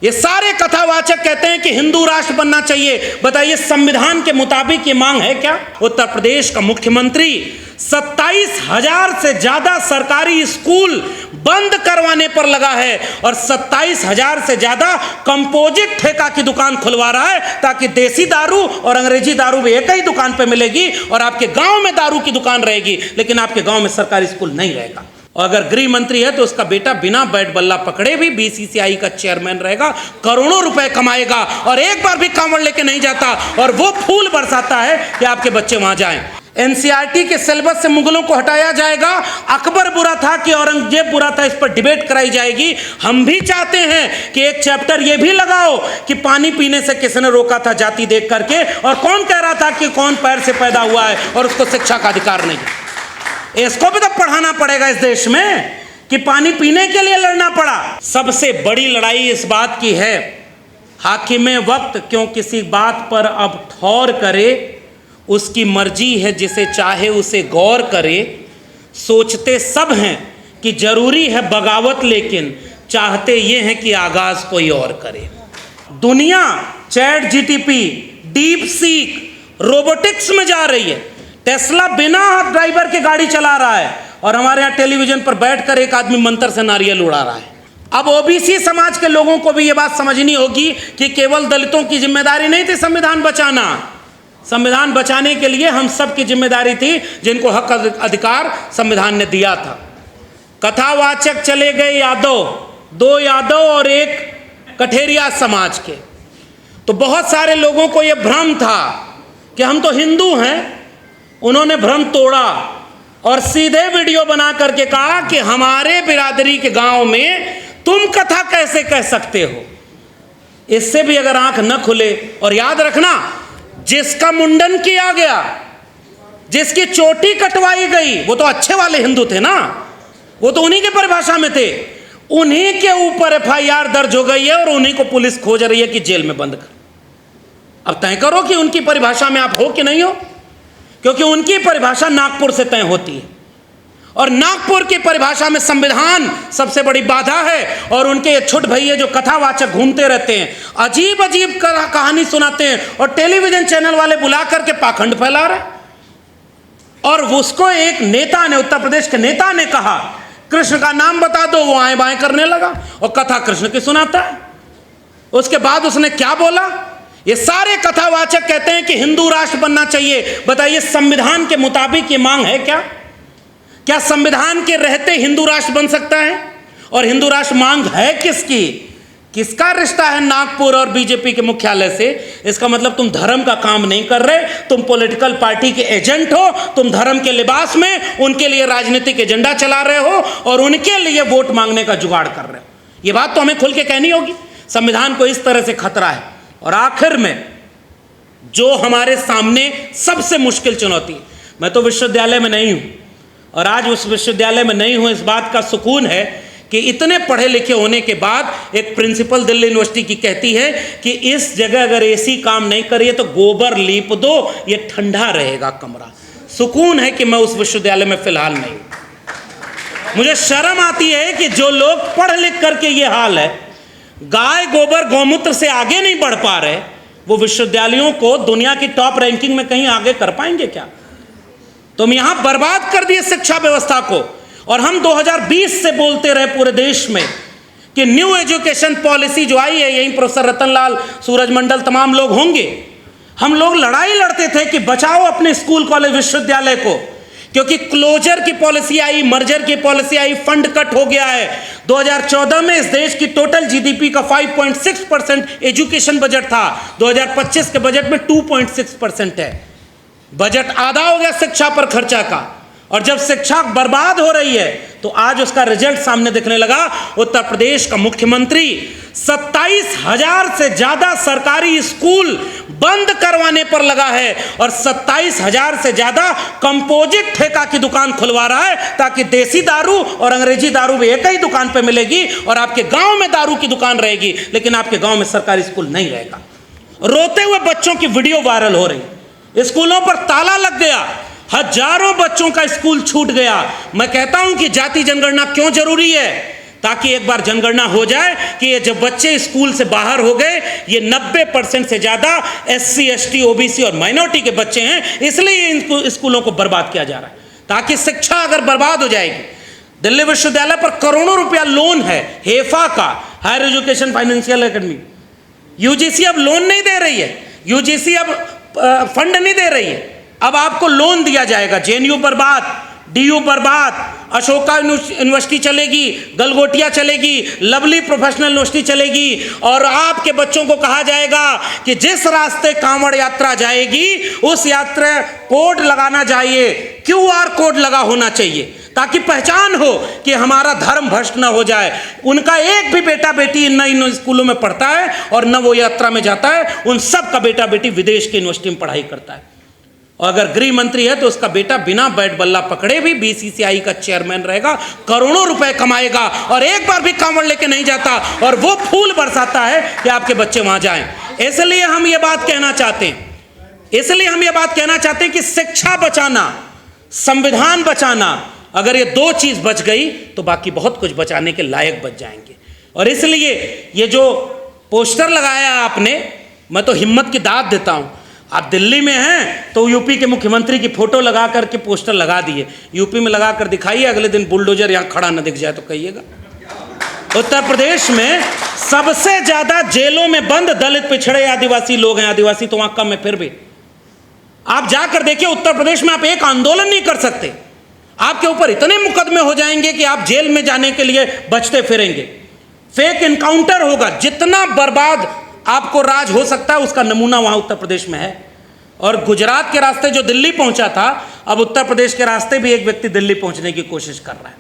ये सारे कथावाचक कहते हैं कि हिंदू राष्ट्र बनना चाहिए। बताइए संविधान के मुताबिक ये मांग है क्या? उत्तर प्रदेश का मुख्यमंत्री 27,000 से ज्यादा सरकारी स्कूल बंद करवाने पर लगा है और 27,000 से ज्यादा कंपोजिट ठेका की दुकान खुलवा रहा है ताकि देसी दारू और अंग्रेजी दारू भी एक ही दुकान पर मिलेगी और आपके गांव में दारू की दुकान रहेगी, लेकिन आपके गांव में सरकारी स्कूल नहीं रहेगा। और अगर गृह मंत्री है तो उसका बेटा बिना बैट बल्ला पकड़े भी बीसीसीआई का चेयरमैन रहेगा, करोड़ों रुपए कमाएगा और एक बार भी कांवड़ लेके नहीं जाता और वो फूल बरसाता है कि आपके बच्चे वहां जाएं। एनसीईआरटी के सिलेबस से मुगलों को हटाया जाएगा। अकबर बुरा था कि औरंगजेब बुरा था, इस पर डिबेट कराई जाएगी। हम भी चाहते हैं कि एक चैप्टर ये भी लगाओ कि पानी पीने से किसने रोका था जाति देख करके, और कौन कह रहा था कि कौन पैर से पैदा हुआ है और उसको शिक्षा का अधिकार नहीं। इसको भी तो पढ़ाना पड़ेगा इस देश में कि पानी पीने के लिए लड़ना पड़ा। सबसे बड़ी लड़ाई इस बात की है, हाकिमे वक्त क्यों किसी बात पर अब ठौर करे, उसकी मर्जी है जिसे चाहे उसे गौर करे। सोचते सब हैं कि जरूरी है बगावत, लेकिन चाहते ये हैं कि आगाज कोई और करे। दुनिया chat GTP, deep seek, robotics में जा रही है। टेस्ला बिना ड्राइवर के गाड़ी चला रहा है और हमारे यहाँ टेलीविजन पर बैठकर एक आदमी मंत्र से नारियल उड़ा रहा है। अब ओबीसी समाज के लोगों को भी ये बात समझनी होगी कि केवल दलितों की जिम्मेदारी नहीं थी संविधान बचाना। संविधान बचाने के लिए हम सब की जिम्मेदारी थी, जिनको हक अधिकार संविधान ने दिया था। कथावाचक चले गए यादव, 2 यादव और एक कठेरिया समाज के। तो बहुत सारे लोगों को यह भ्रम था कि हम तो हिंदू हैं। उन्होंने भ्रम तोड़ा और सीधे वीडियो बना करके कहा कि हमारे बिरादरी के गांव में तुम कथा कैसे कह सकते हो। इससे भी अगर आंख न खुले, और याद रखना, जिसका मुंडन किया गया, जिसकी चोटी कटवाई गई, वो तो अच्छे वाले हिंदू थे ना, वो तो उन्हीं की परिभाषा में थे। उन्हीं के ऊपर एफआईआर दर्ज हो गई है और उन्हीं को पुलिस खोज रही है कि जेल में बंद कर। अब तय करो कि उनकी परिभाषा में आप हो कि नहीं हो, क्योंकि उनकी परिभाषा नागपुर से तय होती है और नागपुर की परिभाषा में संविधान सबसे बड़ी बाधा है। और उनके ये छोट भैया जो कथावाचक घूमते रहते हैं, अजीब अजीब कहानी सुनाते हैं और टेलीविजन चैनल वाले बुला करके पाखंड फैला रहे। और उसको एक नेता ने, उत्तर प्रदेश के नेता ने कहा कृष्ण का नाम बता दो, वो आए बाएं करने लगा और कथा कृष्ण की सुनाता है। उसके बाद उसने क्या बोला? ये सारे कथावाचक कहते हैं कि हिंदू राष्ट्र बनना चाहिए। बताइए संविधान के मुताबिक ये मांग है क्या? क्या संविधान के रहते हिंदू राष्ट्र बन सकता है? और हिंदू राष्ट्र मांग है किसकी? किसका रिश्ता है नागपुर और बीजेपी के मुख्यालय से? इसका मतलब तुम धर्म का काम नहीं कर रहे, तुम पॉलिटिकल पार्टी के एजेंट हो। तुम धर्म के लिबास में उनके लिए राजनीतिक एजेंडा चला रहे हो और उनके लिए वोट मांगने का जुगाड़ कर रहे हो। ये बात तो हमें खुल के कहनी होगी। संविधान को इस तरह से खतरा है। और आखिर में जो हमारे सामने सबसे मुश्किल चुनौती, मैं तो विश्वविद्यालय में नहीं हूं और आज उस विश्वविद्यालय में नहीं हूं, इस बात का सुकून है कि इतने पढ़े लिखे होने के बाद एक प्रिंसिपल दिल्ली यूनिवर्सिटी की कहती है कि इस जगह अगर एसी काम नहीं करिए तो गोबर लीप दो, ये ठंडा रहेगा कमरा। सुकून है कि मैं उस विश्वविद्यालय में फिलहाल नहीं हूं। मुझे शर्म आती है कि जो लोग पढ़ लिख करके ये हाल है, गाय गोबर गौमूत्र से आगे नहीं बढ़ पा रहे, वो विश्वविद्यालयों को दुनिया की टॉप रैंकिंग में कहीं आगे कर पाएंगे क्या? तुम यहां बर्बाद कर दिए शिक्षा व्यवस्था को। और हम 2020 से बोलते रहे पूरे देश में कि न्यू एजुकेशन पॉलिसी जो आई है, यही प्रोफेसर रतनलाल, सूरज मंडल, तमाम लोग होंगे, हम लोग लड़ाई लड़ते थे कि बचाओ अपने स्कूल कॉलेज विश्वविद्यालय को, क्योंकि क्लोजर की पॉलिसी आई, मर्जर की पॉलिसी आई, फंड कट हो गया है। 2014 में इस देश की टोटल जीडीपी का 5.6% एजुकेशन बजट था, 2025 के बजट में 2.6% है। बजट आधा हो गया शिक्षा पर खर्चा का। और जब शिक्षा बर्बाद हो रही है तो आज उसका रिजल्ट सामने दिखने लगा। उत्तर प्रदेश का मुख्यमंत्री 27,000 से ज्यादा सरकारी स्कूल बंद करवाने पर लगा है और 27,000 से ज्यादा कंपोजिट ठेका की दुकान खुलवा रहा है ताकि देसी दारू और अंग्रेजी दारू भी एक ही दुकान पर मिलेगी और आपके गांव में दारू की दुकान रहेगी, लेकिन आपके गांव में सरकारी स्कूल नहीं रहेगा। रोते हुए बच्चों की वीडियो वायरल हो रही, स्कूलों पर ताला लग गया, हजारों बच्चों का स्कूल छूट गया। मैं कहता हूं कि जाति जनगणना क्यों जरूरी है? ताकि एक बार जनगणना हो जाए कि ये जब बच्चे स्कूल से बाहर हो गए, ये 90% से ज़्यादा SC, ST, OBC और माइनॉरिटी के बच्चे हैं, इसलिए इन स्कूलों को बर्बाद किया जा रहा है। ताकि शिक्षा अगर बर्बाद हो जाएगी, दिल्ली विश्वविद्यालय पर करोड़ों रुपया लोन है हेफा का, higher education financial academy. UGC अब लोन नहीं दे रही है, UGC अब फंड नहीं दे रही है, अब आपको लोन दिया जाएगा। JNU बर्बाद, DU बर्बाद, अशोका यूनिवर्सिटी चलेगी, गलगोटिया चलेगी, लवली प्रोफेशनल यूनिवर्सिटी चलेगी, और आपके बच्चों को कहा जाएगा कि जिस रास्ते कांवड़ यात्रा जाएगी उस यात्रा कोड लगाना चाहिए, QR कोड लगा होना चाहिए, ताकि पहचान हो कि हमारा धर्म भ्रष्ट न हो जाए। उनका एक भी बेटा बेटी न इन स्कूलों में पढ़ता है और न वो यात्रा में जाता है, उन सब का बेटा बेटी विदेश की यूनिवर्सिटी में पढ़ाई करता है। और अगर गृह मंत्री है तो उसका बेटा बिना बैट बल्ला पकड़े भी BCCI का चेयरमैन रहेगा, करोड़ों रुपए कमाएगा, और एक बार भी कांवड़ लेके नहीं जाता, और वो फूल बरसाता है कि आपके बच्चे वहां जाएं। इसलिए हम ये बात कहना चाहते हैं कि शिक्षा बचाना, संविधान बचाना, अगर ये दो चीज बच गई तो बाकी बहुत कुछ बचाने के लायक बच जाएंगे। और इसलिए ये जो पोस्टर लगाया आपने, मैं तो हिम्मत की दाद देता हूं। आप दिल्ली में हैं तो यूपी के मुख्यमंत्री की फोटो लगा करके पोस्टर लगा दिए, यूपी में लगा कर दिखाइए, अगले दिन बुलडोजर यहाँ खड़ा न दिख जाए तो कहिएगा। उत्तर प्रदेश में सबसे ज्यादा जेलों में बंद दलित, पिछड़े, आदिवासी लोग हैं। आदिवासी तो वहां कम है, फिर भी आप जाकर देखिए उत्तर प्रदेश में आप एक आंदोलन नहीं कर सकते, आपके ऊपर इतने मुकदमे हो जाएंगे कि आप जेल में जाने के लिए बचते फिरेंगे। फेक इनकाउंटर होगा, जितना बर्बाद आपको राज हो सकता है उसका नमूना वहां उत्तर प्रदेश में है। और गुजरात के रास्ते जो दिल्ली पहुंचा था, अब उत्तर प्रदेश के रास्ते भी एक व्यक्ति दिल्ली पहुंचने की कोशिश कर रहा है।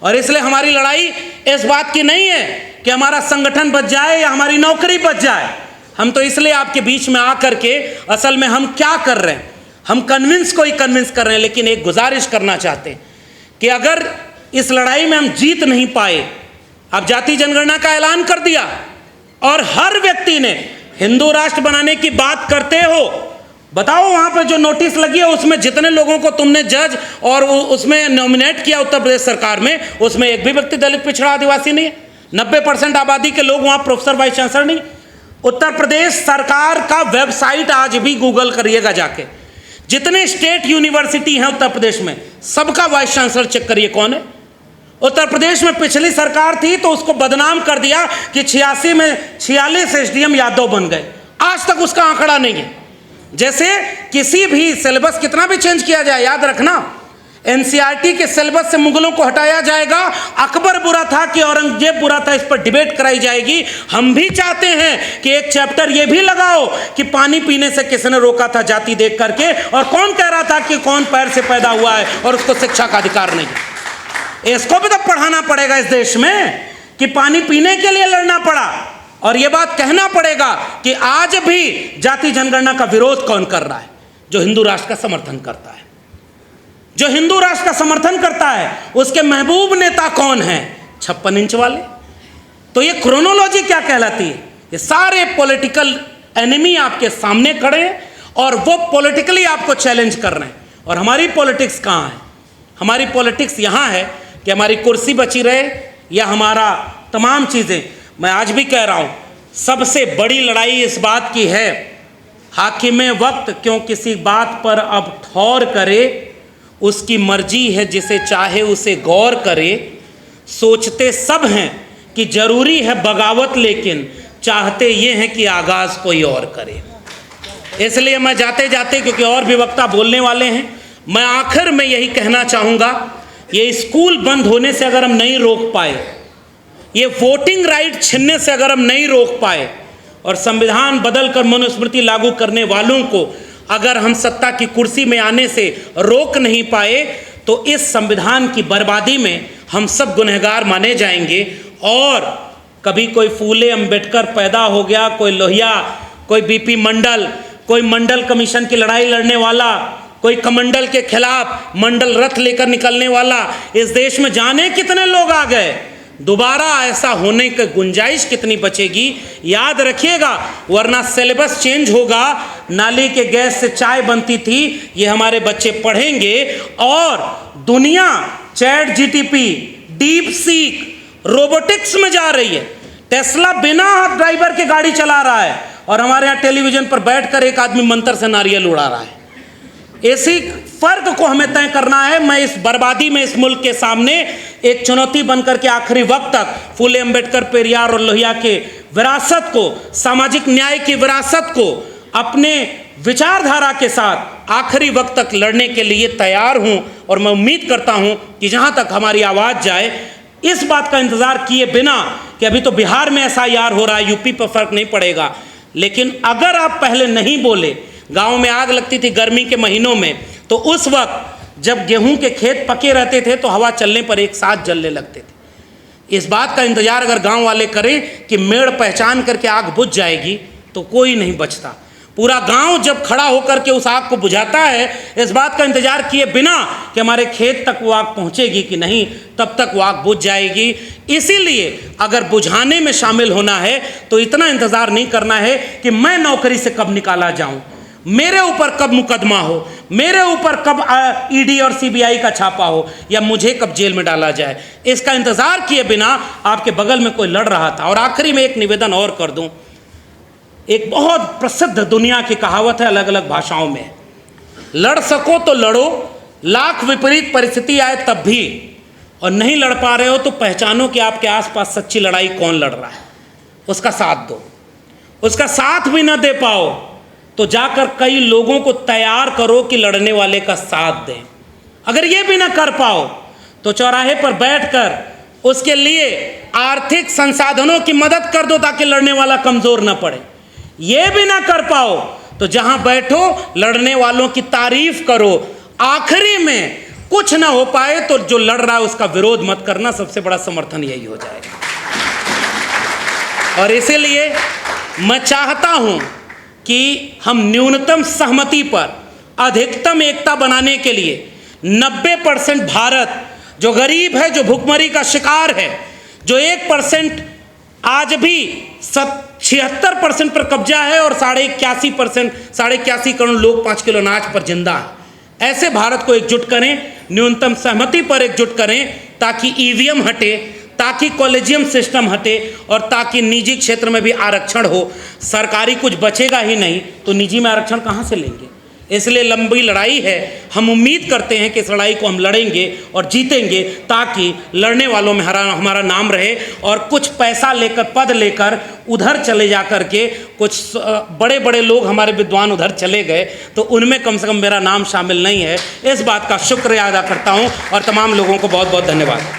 और इसलिए हमारी लड़ाई इस बात की नहीं है कि हमारा संगठन बच जाए या हमारी नौकरी बच जाए। हम तो इसलिए आपके बीच में आकर के असल में हम क्या कर रहे हैं, हम कन्विंस कर रहे हैं, लेकिन एक गुजारिश करना चाहते हैं कि अगर इस लड़ाई में हम जीत नहीं पाए, अब जाति जनगणना का ऐलान कर दिया और हर व्यक्ति ने हिंदू राष्ट्र बनाने की बात करते हो, बताओ वहां पर जो नोटिस लगी है उसमें जितने लोगों को तुमने जज और उसमें नॉमिनेट किया उत्तर प्रदेश सरकार में, उसमें एक भी व्यक्ति दलित, पिछड़ा, आदिवासी नहीं है। 90% आबादी के लोग वहां प्रोफेसर, वाइस चांसलर नहीं। उत्तर प्रदेश सरकार का वेबसाइट आज भी गूगल करिएगा जाके, जितने स्टेट यूनिवर्सिटी हैं उत्तर प्रदेश में सबका वाइस चांसलर चेक करिए कौन है। उत्तर प्रदेश में पिछली सरकार थी तो उसको बदनाम कर दिया कि 86 में 46 SDM यादव बन गए, आज तक उसका आंकड़ा नहीं है। जैसे किसी भी सिलेबस कितना भी चेंज किया जाए, याद रखना NCERT के सिलेबस से मुगलों को हटाया जाएगा, अकबर बुरा था कि औरंगजेब बुरा था, इस पर डिबेट कराई जाएगी। हम भी चाहते हैं कि एक चैप्टर ये भी लगाओ कि पानी पीने से किसने रोका था जाति देख करके, और कौन कह रहा था कि कौन पैर से पैदा हुआ है और उसको शिक्षा का अधिकार नहीं। इसको भी तो पढ़ाना पड़ेगा इस देश में कि पानी पीने के लिए लड़ना पड़ा, और यह बात कहना पड़ेगा कि आज भी जाति जनगणना का विरोध कौन कर रहा है, जो हिंदू राष्ट्र का समर्थन करता है। जो हिंदू राष्ट्र का समर्थन करता है उसके महबूब नेता कौन है? 56 इंच वाले। तो ये क्रोनोलॉजी क्या कहलाती है? ये सारे पॉलिटिकल एनिमी आपके सामने खड़े हैं और वो पॉलिटिकली आपको चैलेंज कर रहे हैं। और हमारी पॉलिटिक्स कहाँ है? हमारी पॉलिटिक्स यहाँ है कि हमारी कुर्सी बची रहे या हमारा तमाम चीज़ें। मैं आज भी कह रहा हूँ, सबसे बड़ी लड़ाई इस बात की है, हाकिमे वक्त क्यों किसी बात पर अब ठौर करे, उसकी मर्जी है जिसे चाहे उसे गौर करे। सोचते सब हैं कि जरूरी है बगावत, लेकिन चाहते ये हैं कि आगाज कोई और करे। इसलिए मैं जाते जाते, क्योंकि और भी वक्ता बोलने वाले हैं, मैं आखिर में यही कहना चाहूँगा, ये स्कूल बंद होने से अगर हम नहीं रोक पाए, ये वोटिंग राइट छीनने से अगर हम नहीं रोक पाए, और संविधान बदलकर मनुस्मृति लागू करने वालों को अगर हम सत्ता की कुर्सी में आने से रोक नहीं पाए, तो इस संविधान की बर्बादी में हम सब गुनहगार माने जाएंगे। और कभी कोई फूले अंबेडकर पैदा हो गया, कोई लोहिया, कोई BP मंडल, कोई मंडल कमीशन की लड़ाई लड़ने वाला, कोई कमंडल के खिलाफ मंडल रथ लेकर निकलने वाला, इस देश में जाने कितने लोग आ गए। दोबारा ऐसा होने की गुंजाइश कितनी बचेगी? याद रखिएगा, वरना सिलेबस चेंज होगा। नाली के गैस से चाय बनती थी, ये हमारे बच्चे पढ़ेंगे, और दुनिया chat GTP, deep seek robotics में जा रही है। टेस्ला बिना ड्राइवर के गाड़ी चला रहा है और हमारे यहाँ टेलीविजन पर बैठकर एक आदमी मंत्र से नारियल उड़ा रहा है। इसी फर्क को हमें तय करना है। मैं इस बर्बादी में इस मुल्क के सामने एक चुनौती बनकर के आखिरी वक्त तक फूले अंबेडकर, पेरियार और लोहिया के विरासत को, सामाजिक न्याय की विरासत को अपने विचारधारा के साथ आखिरी वक्त तक लड़ने के लिए तैयार हूं। और मैं उम्मीद करता हूं कि जहां तक हमारी आवाज़ जाए, इस बात का इंतज़ार किए बिना कि अभी तो बिहार में SIR हो रहा है, यूपी पर फर्क नहीं पड़ेगा, लेकिन अगर आप पहले नहीं बोले, गांव में आग लगती थी गर्मी के महीनों में, तो उस वक्त जब गेहूं के खेत पके रहते थे तो हवा चलने पर एक साथ जलने लगते थे। इस बात का इंतजार अगर गांव वाले करें कि मेड़ पहचान करके आग बुझ जाएगी, तो कोई नहीं बचता। पूरा गांव जब खड़ा होकर के उस आग को बुझाता है, इस बात का इंतजार किए बिना कि हमारे खेत तक वो आग पहुंचेगी कि नहीं, तब तक वो आग बुझ जाएगी। इसीलिए अगर बुझाने में शामिल होना है तो इतना इंतजार नहीं करना है कि मैं नौकरी से कब निकाला जाऊं, मेरे ऊपर कब मुकदमा हो, मेरे ऊपर कब ED और CBI का छापा हो, या मुझे कब जेल में डाला जाए। इसका इंतजार किए बिना आपके बगल में कोई लड़ रहा था। और आखिरी में एक निवेदन और कर दूं। एक बहुत प्रसिद्ध दुनिया की कहावत है, अलग अलग भाषाओं में, लड़ सको तो लड़ो, लाख विपरीत परिस्थिति आए तब भी, और नहीं लड़ पा रहे हो तो पहचानो कि आपके आसपास सच्ची लड़ाई कौन लड़ रहा है, उसका साथ दो। उसका साथ भी ना दे पाओ तो जाकर कई लोगों को तैयार करो कि लड़ने वाले का साथ दें। अगर ये भी ना कर पाओ तो चौराहे पर बैठकर उसके लिए आर्थिक संसाधनों की मदद कर दो ताकि लड़ने वाला कमजोर ना पड़े। ये भी ना कर पाओ तो जहां बैठो लड़ने वालों की तारीफ करो। आखिरी में कुछ ना हो पाए तो जो लड़ रहा है उसका विरोध मत करना, सबसे बड़ा समर्थन यही हो जाएगा। और इसीलिए मैं चाहता हूं कि हम न्यूनतम सहमति पर अधिकतम एकता बनाने के लिए 90% भारत, जो गरीब है, जो भुखमरी का शिकार है, जो 1% आज भी 76% पर कब्जा है और 81 करोड़ लोग 5 किलो अनाज पर जिंदा है, ऐसे भारत को एकजुट करें, न्यूनतम सहमति पर एकजुट करें, ताकि EVM हटे, ताकि कॉलेजियम सिस्टम हटे और ताकि निजी क्षेत्र में भी आरक्षण हो। सरकारी कुछ बचेगा ही नहीं तो निजी में आरक्षण कहाँ से लेंगे। इसलिए लंबी लड़ाई है। हम उम्मीद करते हैं कि इस लड़ाई को हम लड़ेंगे और जीतेंगे, ताकि लड़ने वालों में हमारा नाम रहे। और कुछ पैसा लेकर, पद लेकर उधर चले जा कर के कुछ बड़े बड़े लोग, हमारे विद्वान उधर चले गए, तो उनमें कम से कम मेरा नाम शामिल नहीं है। इस बात का शुक्रिया अदा करता हूँ और तमाम लोगों को बहुत बहुत धन्यवाद।